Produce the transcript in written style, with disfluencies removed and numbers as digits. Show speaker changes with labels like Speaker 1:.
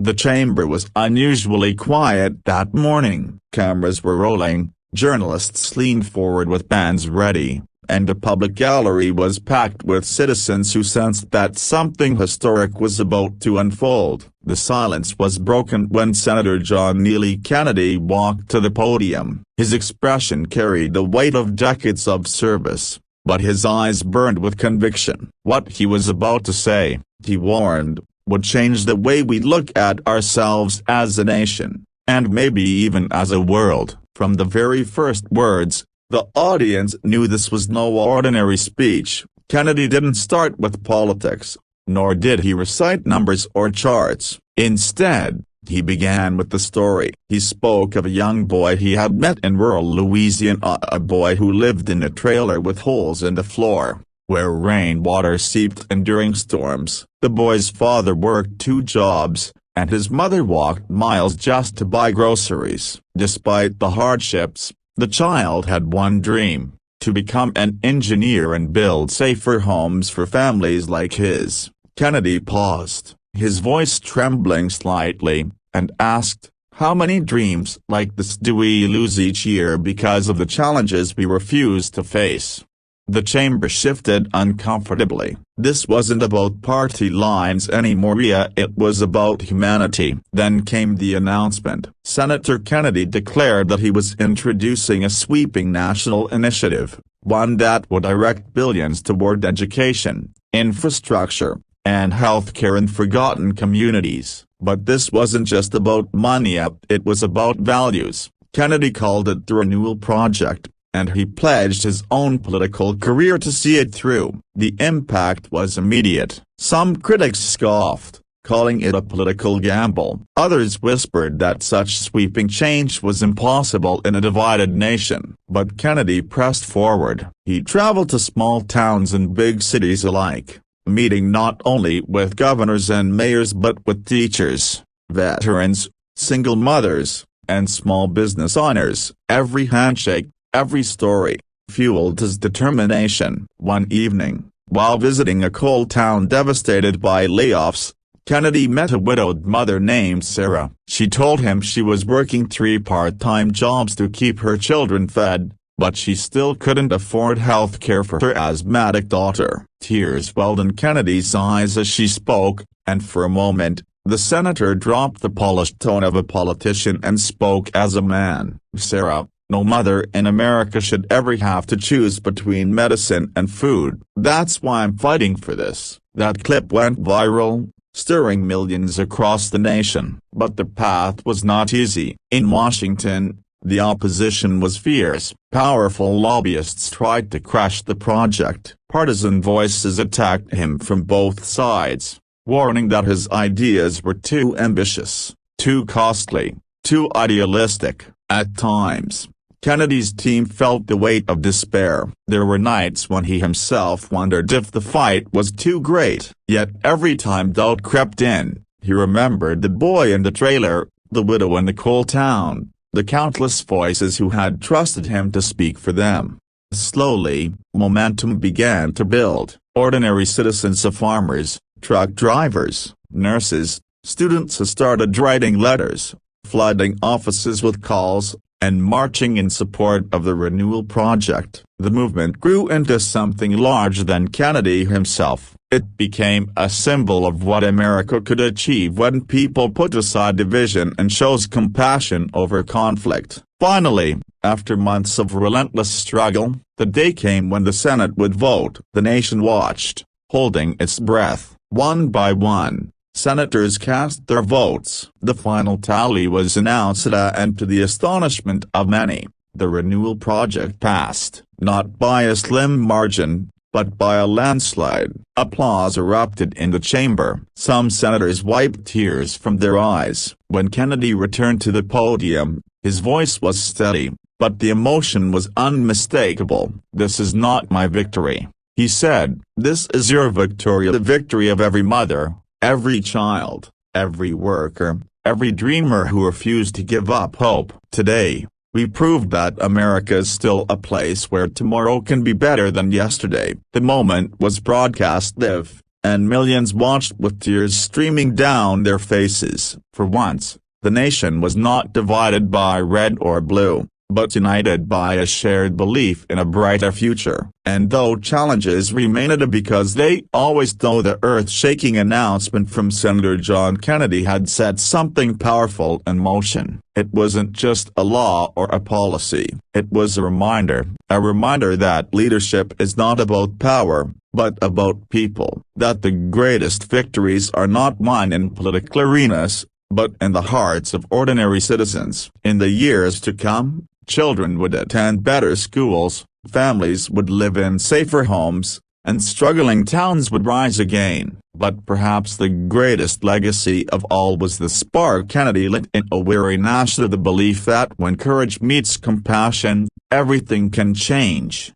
Speaker 1: The chamber was unusually quiet that morning. Cameras were rolling, journalists leaned forward with pens ready, and the public gallery was packed with citizens who sensed that something historic was about to unfold. The silence was broken when Senator John Neely Kennedy walked to the podium. His expression carried the weight of decades of service, but his eyes burned with conviction. What he was about to say, he warned, would change the way we look at ourselves as a nation, and maybe even as a world. From the very first words, the audience knew this was no ordinary speech. Kennedy didn't start with politics, nor did he recite numbers or charts. Instead, he began with the story. He spoke of a young boy he had met in rural Louisiana, a boy who lived in a trailer with holes in the floor, where rainwater seeped in during storms. The boy's father worked 2 jobs, and his mother walked miles just to buy groceries. Despite the hardships, the child had one dream: to become an engineer and build safer homes for families like his. Kennedy paused, his voice trembling slightly, and asked, "How many dreams like this do we lose each year because of the challenges we refuse to face?" The chamber shifted uncomfortably. This wasn't about party lines anymore, it was about humanity. Then came the announcement. Senator Kennedy declared that he was introducing a sweeping national initiative, one that would direct billions toward education, infrastructure, and healthcare in forgotten communities. But this wasn't just about money, it was about values. Kennedy called it the Renewal Project, and he pledged his own political career to see it through. The impact was immediate. Some critics scoffed, calling it a political gamble. Others whispered that such sweeping change was impossible in a divided nation. But Kennedy pressed forward. He traveled to small towns and big cities alike, meeting not only with governors and mayors but with teachers, veterans, single mothers, and small business owners. Every handshake, every story, fueled his determination. One evening, while visiting a coal town devastated by layoffs, Kennedy met a widowed mother named Sarah. She told him she was working 3 part-time jobs to keep her children fed, but she still couldn't afford health care for her asthmatic daughter. Tears welled in Kennedy's eyes as she spoke, and for a moment, the senator dropped the polished tone of a politician and spoke as a man. "Sarah, no mother in America should ever have to choose between medicine and food. That's why I'm fighting for this." That clip went viral, stirring millions across the nation. But the path was not easy. In Washington, the opposition was fierce. Powerful lobbyists tried to crush the project. Partisan voices attacked him from both sides, warning that his ideas were too ambitious, too costly, too idealistic. At times, Kennedy's team felt the weight of despair. There were nights when he himself wondered if the fight was too great. Yet every time doubt crept in, he remembered the boy in the trailer, the widow in the coal town, the countless voices who had trusted him to speak for them. Slowly, momentum began to build. Ordinary citizens, farmers, truck drivers, nurses, students started writing letters, flooding offices with calls, and marching in support of the Renewal Project. The movement grew into something larger than Kennedy himself. It became a symbol of what America could achieve when people put aside division and chose compassion over conflict. Finally, after months of relentless struggle, the day came when the Senate would vote. The nation watched, holding its breath. One by one, senators cast their votes. The final tally was announced, and to the astonishment of many, the Renewal Project passed, not by a slim margin, but by a landslide. Applause erupted in the chamber. Some senators wiped tears from their eyes. When Kennedy returned to the podium, his voice was steady, but the emotion was unmistakable. "This is not my victory," he said. "This is your victory, the victory of every mother, every child, every worker, every dreamer who refused to give up hope." Today, we proved that America is still a place where tomorrow can be better than yesterday. The moment was broadcast live, and millions watched with tears streaming down their faces. For once, the nation was not divided by red or blue, but united by a shared belief in a brighter future. And though challenges remained because they always know, the earth-shaking announcement from Senator John Kennedy had set something powerful in motion. It wasn't just a law or a policy, it was a reminder that leadership is not about power, but about people. That the greatest victories are not won in political arenas, but in the hearts of ordinary citizens. In the years to come, children would attend better schools, families would live in safer homes, and struggling towns would rise again. But perhaps the greatest legacy of all was the spark Kennedy lit in a weary nation, the belief that when courage meets compassion, everything can change.